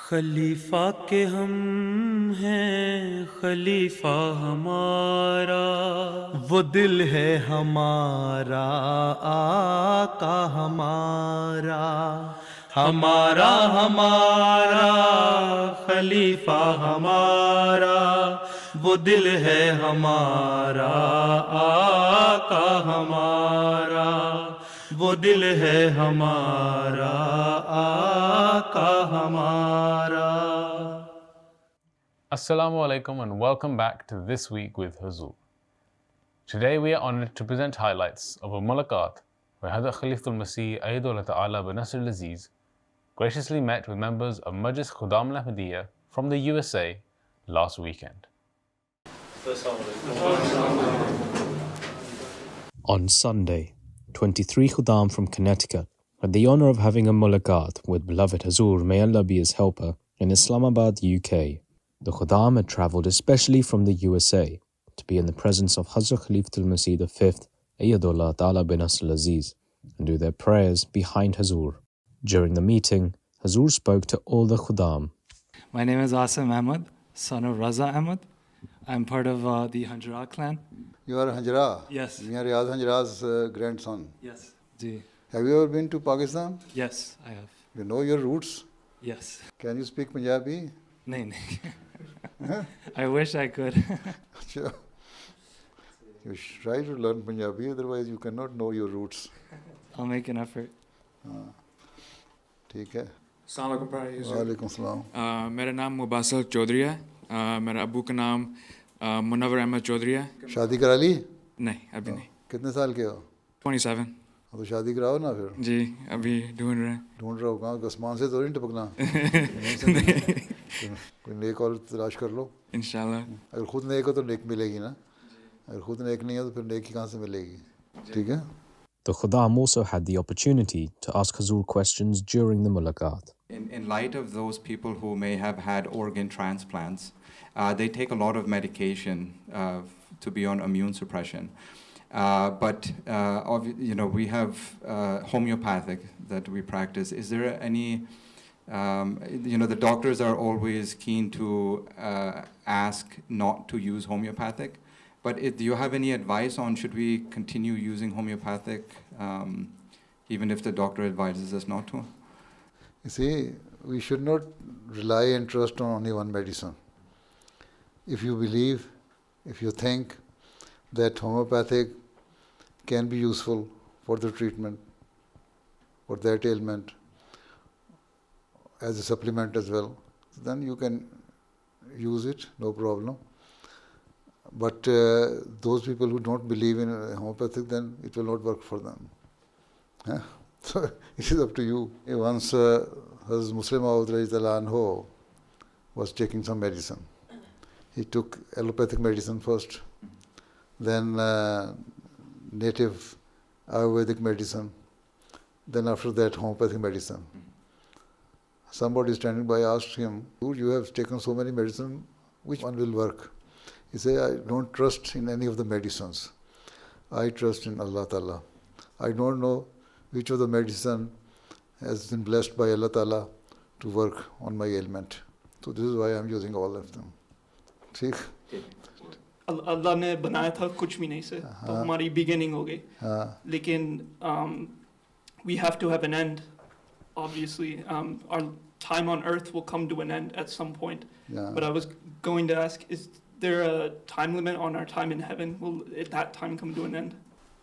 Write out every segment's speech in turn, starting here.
खलीफा के हम हैं खलीफा हमारा, वो दिल है हमारा आका हमारा, हमारा हमारा खलीफा हमारा, वो दिल है हमारा आका हमारा, वो दिल है हमारा आका हमारा. Assalamu alaikum and welcome back to This Week with Hazoor. Today we are honored to present highlights of a mulaqat where Hazrat Khalifatul Masih Ayyadullah Ta'ala bin Nasr al-Aziz graciously met with members of Majlis Khudam al-Ahmadiyya from the USA last weekend. On Sunday, 23 Khudam from Connecticut had the honor of having a mulaqat with beloved Hazoor, may Allah be his helper, in Islamabad, UK. The Khudam had travelled especially from the USA to be in the presence of Hazrat Khalifatul Masih V, Ayyadullah Ta'ala bin Nasr al-Aziz, and do their prayers behind Hazoor. During the meeting, Hazoor spoke to all the Khudam. My name is Asim Ahmed, son of Raza Ahmed. I'm part of the Hanjara clan. You are Hanjara? Yes. You are Riyaz Hanjara's grandson. Yes. Ji. Have you ever been to Pakistan? Yes, I have. You know your roots? Yes. Can you speak Punjabi? No. I wish I could. Sure. You should try to learn Punjabi, otherwise you cannot know your roots. I'll make an effort. ठीक है. अस्सलाम वालेकुम। वालेकुम सलाम. मेरा नाम मुबासल चौधरी है। मेरा अबू का नाम मुनव्वर अहमद चौधरी है। शादी करा ली? नहीं, अभी नहीं। कितने साल के हो? 27। तो शादी कराओ ना फिर. जी, अभी ढूंढ रहे हैं। ढूंढ रहा हो कहाँ? आसमान से तो नहीं टपकना. कोई नेक औरत तलाश कर लो. इंशाल्लाह। अगर खुद नेक हो तो नेक मिलेगी ना. अगर खुद नेक नहीं हो तो फिर नेकी कहाँ से मिलेगी? ठीक है. The Khudam also had the opportunity to ask Hazoor questions during the mulaqat. In light of those people who may have had organ transplants, they take a lot of medication to be on immune suppression. But we have homeopathic that we practice. Is there any, the doctors are always keen to ask not to use homeopathic. But do you have any advice on should we continue using homeopathic even if the doctor advises us not to? You see, we should not rely and trust on only one medicine. If you believe, if you think that homeopathic can be useful for the treatment, for that ailment, as a supplement as well, then you can use it, no problem. But those people who don't believe in homeopathic, then it will not work for them. So it is up to you. Once Hazrat Muslim Maud was taking some medicine. He took allopathic medicine first, then native Ayurvedic medicine, then after that homeopathic medicine. Somebody standing by asked him, "You have taken so many medicine, which one will work?" He said, "I don't trust in any of the medicines. I trust in Allah Ta'ala. I don't know which of the medicine has been blessed by Allah Ta'ala to work on my ailment. So this is why I'm using all of them." ठीक? अल्लाह ने बनाया था कुछ भी नहीं से, तो हमारी beginning हो गई. लेकिन we have to have an end. Obviously, our time on earth will come to an end at some point. Yeah. But I was going to ask, is there a time limit on our time in heaven? Will that time come to an end?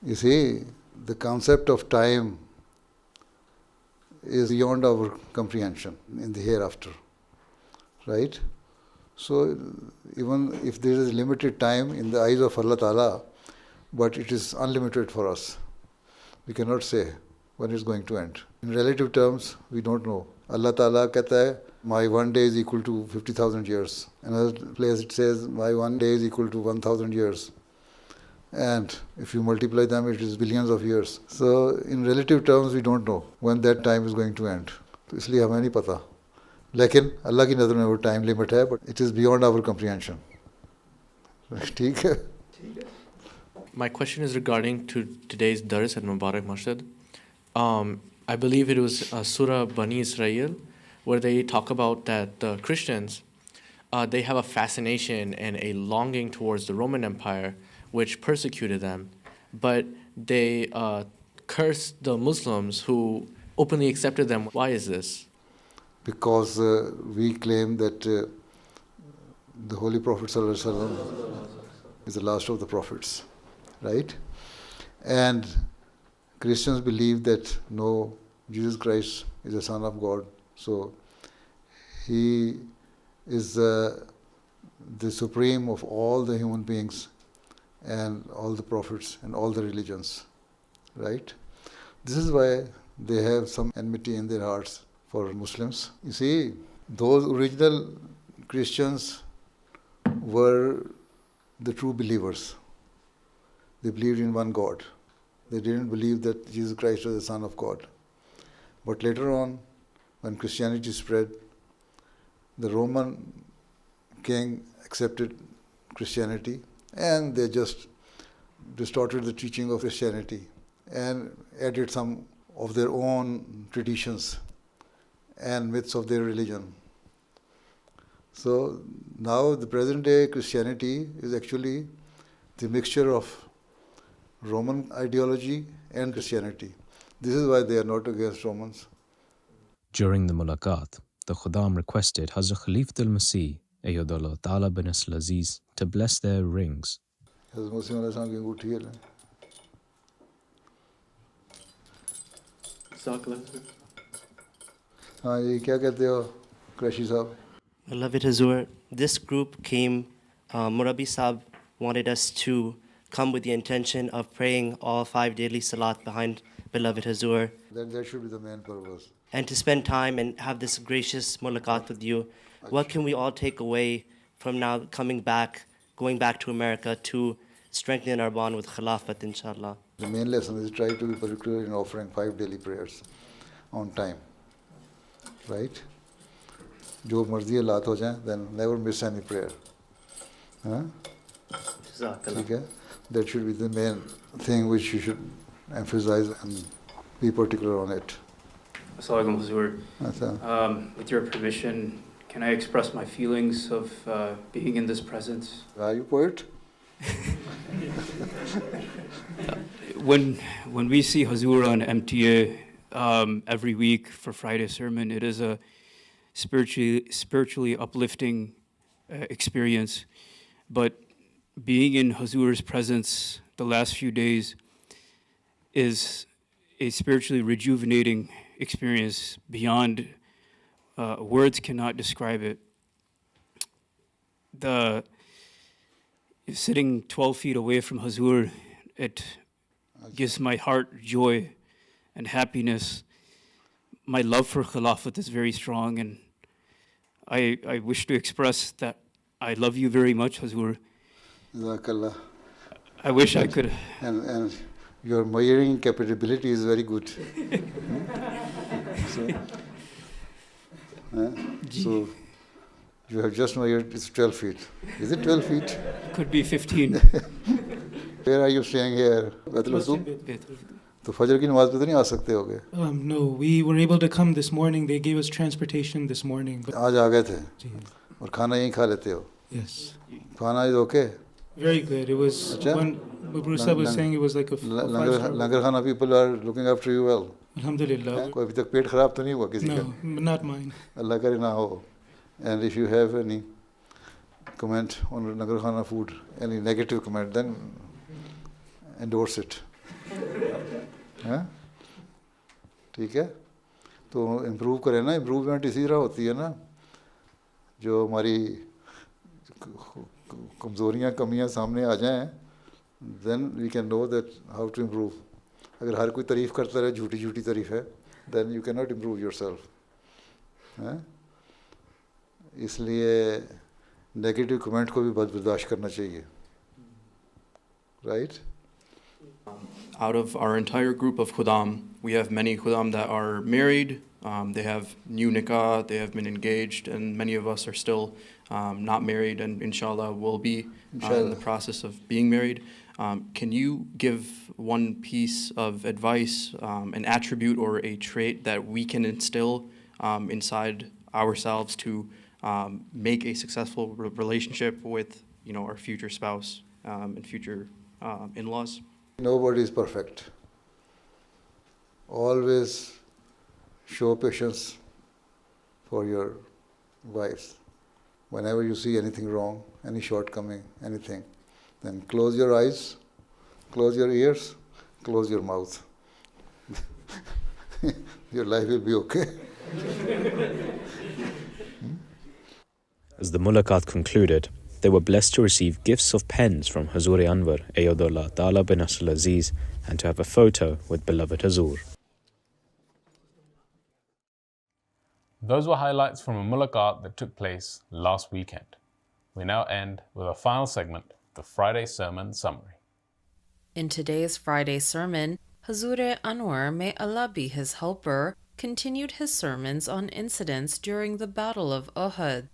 You see, the concept of time is beyond our comprehension in the hereafter, right? So even if there is limited time in the eyes of Allah Ta'ala, but it is unlimited for us. We cannot say when it's going to end. In relative terms, we don't know. Allah Ta'ala कहता है, my one day is equal to 50,000 years. Another place it says, my one day is equal to 1,000 years. And if you multiply them, it is billions of years. So in relative terms, we don't know when that time is going to end. तो इसलिए हमें नहीं पता. लेकिन अल्लाह की नज़र में वो टाइम लिमिट है, but it is beyond our comprehension. ठीक है? My question is regarding to today's Dars at Mubarak Masjid. I believe it was Surah Bani Israel where they talk about that the Christians, they have a fascination and a longing towards the Roman Empire, which persecuted them, but they cursed the Muslims who openly accepted them. Why is this? Because we claim that the Holy Prophet ﷺ is the last of the prophets, right? And Christians believe that no, Jesus Christ is the Son of God, so He is the supreme of all the human beings and all the prophets and all the religions, right? This is why they have some enmity in their hearts for Muslims. You see, those original Christians were the true believers. They believed in one God. They didn't believe that Jesus Christ was the Son of God. But later on, when Christianity spread, the Roman king accepted Christianity and they just distorted the teaching of Christianity and added some of their own traditions and myths of their religion. So now the present day Christianity is actually the mixture of Roman ideology and Christianity. This is why they are not against Romans. During the mulaqat, the Khuddam requested Hazrat Khalifat al-Masih Ayyadullah Ta'ala bin Aziz to bless their rings. Hazrat Masih Alaihi Salam की अंगूठी है ना? हाँ ये क्या कहते हो क्रैशी साहब? Beloved Hazoor, this group came, Murabi Saab wanted us to come with the intention of praying all 5 daily salat behind Beloved Hazoor. That should be the main purpose. And to spend time and have this gracious mulaqat with you. What can we all take away from now going back to America to strengthen our bond with Khilafat, inshallah? The main lesson is try to be particular in offering 5 daily prayers on time. Right? जो मर्जी हालात हो जाएं, then never miss any prayer. Huh? ठीक है? That should be the main thing which you should emphasize and be particular on it. Assalamu alaikum, Hazoor. With your permission, can I express my feelings of being in this presence? Are you poet? When we see Hazoor on MTA every week for Friday sermon, it is a spiritually uplifting experience. But being in Hazoor's presence the last few days is a spiritually rejuvenating experience beyond words cannot describe it. Sitting 12 feet away from Hazoor, it gives my heart joy and happiness. My love for Khilafat is very strong, and I wish to express that I love you very much, Hazoor. Jazakallah. I wish I could. And your measuring capability is very good. So you have just measured, it's 12 feet. Is it 12 feet? Could be 15. Where are you staying here? तो फजर की नमाज पे तो नहीं आ सकते होगे? No, we were able to come this morning. They gave us transportation this morning. But आज आ गए थे और खाना यहीं खा लेते हो? Yes. खाना is okay? Very good. It was one. Brusa was saying it was like a लंगर खाना people are looking after you well. Alhamdulillah. कोई अभी तक पेट खराब तो नहीं हुआ किसी का? No, not mine. अल्लाह करे ना हो. And if you have any comment on लंगर खाना food, any negative comment, then endorse it. हाँ? ठीक है? तो इम्प्रूव करें ना, इम्प्रूवमेंट इसी तरह होती है ना, जो हमारी कमज़ोरियाँ कमियाँ सामने आ जाएं, then we can know that how to improve. अगर हर कोई तारीफ़ करता रहे, झूठी झूठी तारीफ़ है, then you cannot improve yourself. हाँ? इसलिए नेगेटिव कमेंट को भी बर्दाश्त करना चाहिए. Right? Out of our entire group of Khuddam, we have many Khuddam that are married, they have new nikah, they have been engaged, and many of us are still not married and inshallah will be in the process of being married. Can you give one piece of advice, an attribute or a trait that we can instill inside ourselves to make a successful relationship with, our future spouse and future in-laws. Nobody is perfect. Always show patience for your wives. Whenever you see anything wrong, any shortcoming, anything, then close your eyes, close your ears, close your mouth. Your life will be okay. As the mulaqat concluded, they were blessed to receive gifts of pens from Hazoor Anwar, Ayadullah Ta'ala bin Nasr al-Aziz, and to have a photo with beloved Hazoor. Those were highlights from a mulaqat that took place last weekend. We now end with our final segment, the Friday Sermon Summary. In today's Friday sermon, Hazoor Anwar, may Allah be his helper, continued his sermons on incidents during the Battle of Uhud.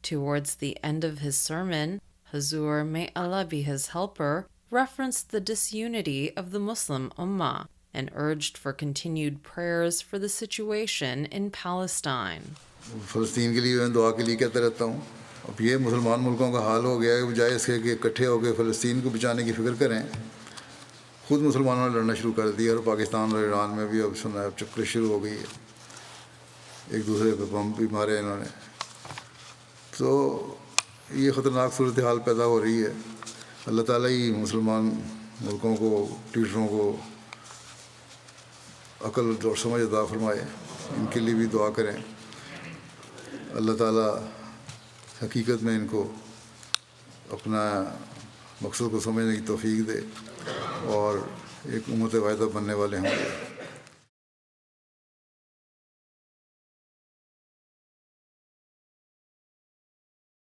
Towards the end of his sermon, Hazoor, may Allah be his helper, referenced the disunity of the Muslim Ummah and urged for continued prayers for the situation in Palestine. फ़लस्तीन के लिए मैं दुआ के लिए कहता रहता हूँ. अब ये मुसलमान मुल्कों का हाल हो गया है, बजाय इसके कि इकट्ठे होकर फ़लस्तीन को बचाने की फ़िक्र करें, खुद मुसलमानों ने लड़ना शुरू कर दिया और पाकिस्तान और ईरान में भी अब सुना है चक्कर शुरू हो गई है. एक दूसरे पे बम भी मारे इन्होंने. तो ये ख़तरनाक सूरत हाल पैदा हो रही है. अल्लाह ताला ही मुसलमान मुल्कों को, लीडरों को अकल और समझ अता फरमाए. इनके लिए भी दुआ करें. अल्लाह ताला हकीकत में इनको अपना मकसद को समझने की तौफीक दे और एक उम्मत वाहिदा बनने वाले होंगे.